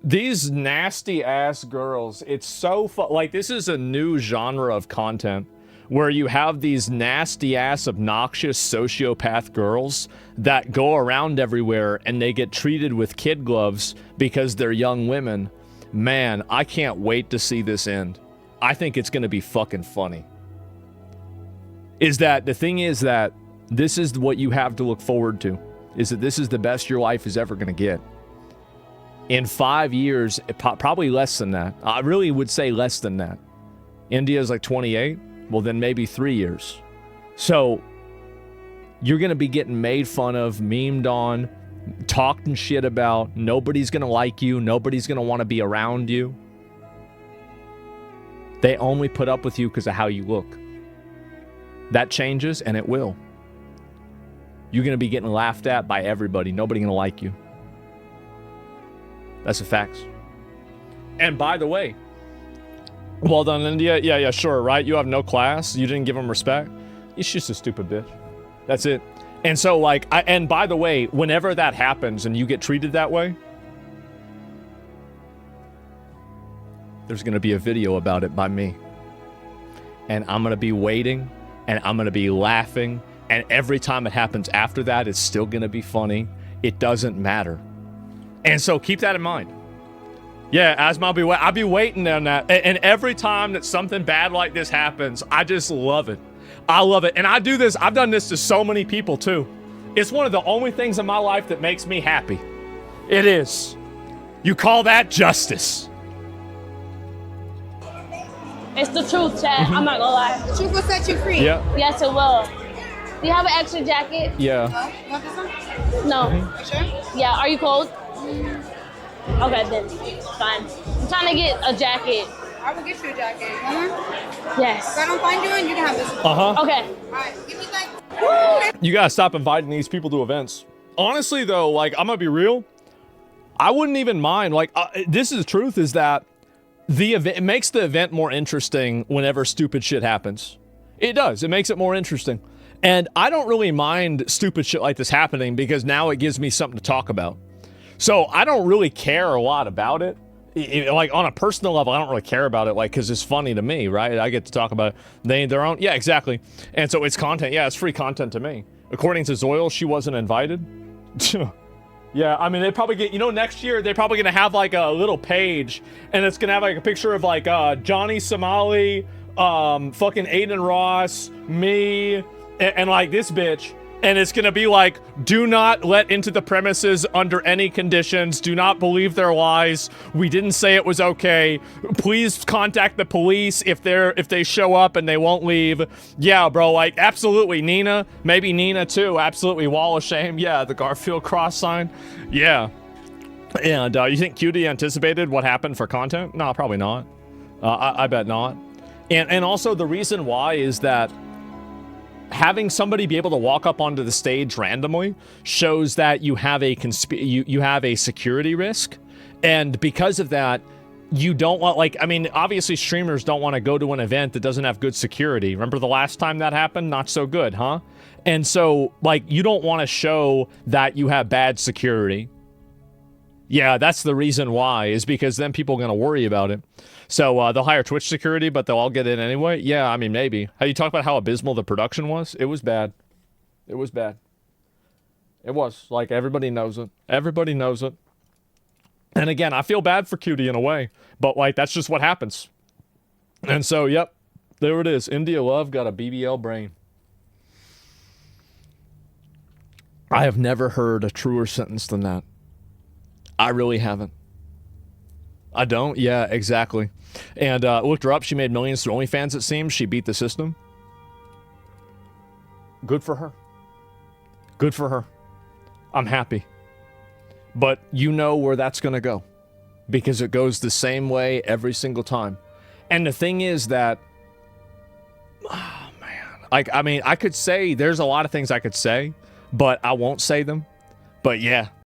These nasty ass girls, it's so like, this is a new genre of content where you have these nasty ass obnoxious sociopath girls that go around everywhere and they get treated with kid gloves because they're young women. Man, I can't wait to see this end. I think it's going to be fucking funny. The thing is that this is what you have to look forward to, is that this is the best your life is ever going to get. In 5 years, probably less than that. I really would say less than that. India's like 28. Well, then maybe 3 years. So you're going to be getting made fun of, memed on, talked and shit about. Nobody's going to like you. Nobody's going to want to be around you. They only put up with you because of how you look. That changes, and it will. You're going to be getting laughed at by everybody. Nobody going to like you. That's a fact. And by the way, well done, India. Yeah, sure, right? You have no class. You didn't give him respect. It's just a stupid bitch. That's it. And so, like, and by the way, whenever that happens and you get treated that way, there's going to be a video about it by me. And I'm going to be waiting, and I'm going to be laughing, and every time it happens after that, it's still going to be funny. It doesn't matter. And so keep that in mind. Yeah, Asma, I'll be waiting on that. And every time that something bad like this happens, I just love it. I love it. And I do this. I've done this to so many people too. It's one of the only things in my life that makes me happy. It is. You call that justice. It's the truth, Chad. I'm not gonna lie. The truth will set you free. Yeah. Yes, it will. Do you have an extra jacket? Yeah. You want this one? No. You sure? Yeah. Are you cold? Okay, then fine. I'm trying to get a jacket. I will get you a jacket. You want one? Yes. If I don't find you one, you can have this one. Uh-huh. Okay. All right, give me like. You gotta stop inviting these people to events. Honestly, though, like, I'm gonna be real. I wouldn't even mind. Like, this is the truth, is that the event, it makes the event more interesting whenever stupid shit happens. It does. It makes it more interesting. And I don't really mind stupid shit like this happening because now it gives me something to talk about. So I don't really care a lot about it. Like, on a personal level, I don't really care about it, like, because it's funny to me, right? I get to talk about it. Their own. Yeah, exactly. And so it's content. Yeah, it's free content to me. According to Zoil, she wasn't invited. Yeah, I mean, they probably get, next year, they're probably going to have, like, a little page, and it's going to have, like, a picture of, like, Johnny Somali, fucking Aiden Ross, me, and like, this bitch. And it's gonna be like, do not let into the premises under any conditions. Do not believe their lies. We didn't say it was okay. Please contact the police if they show up and they won't leave. Yeah, bro, like, absolutely. Nina, maybe Nina too. Absolutely. Wall of shame. Yeah, the Garfield cross sign. Yeah. And you think Cutie anticipated what happened for content? No, probably not. I bet not. And also the reason why is that having somebody be able to walk up onto the stage randomly shows that you have a you have a security risk, and because of that, you don't want, like, I mean, obviously streamers don't want to go to an event that doesn't have good security. Remember the last time that happened? Not so good, huh? And so, like, you don't want to show that you have bad security. Yeah, that's the reason why, is because then people are going to worry about it. So they'll hire Twitch security, but they'll all get in anyway? Yeah, I mean, maybe. How you talk about how abysmal the production was? It was bad. It was bad. It was. Like, everybody knows it. Everybody knows it. And again, I feel bad for Cutie in a way, but, like, that's just what happens. And so, yep, there it is. India Love got a BBL brain. I have never heard a truer sentence than that. I really haven't. I don't? Yeah, exactly. And looked her up. She made millions through OnlyFans, it seems. She beat the system. Good for her. Good for her. I'm happy. But you know where that's going to go. Because it goes the same way every single time. And the thing is that... Oh, man. Like, I mean, I could say... There's a lot of things I could say, but I won't say them. But yeah.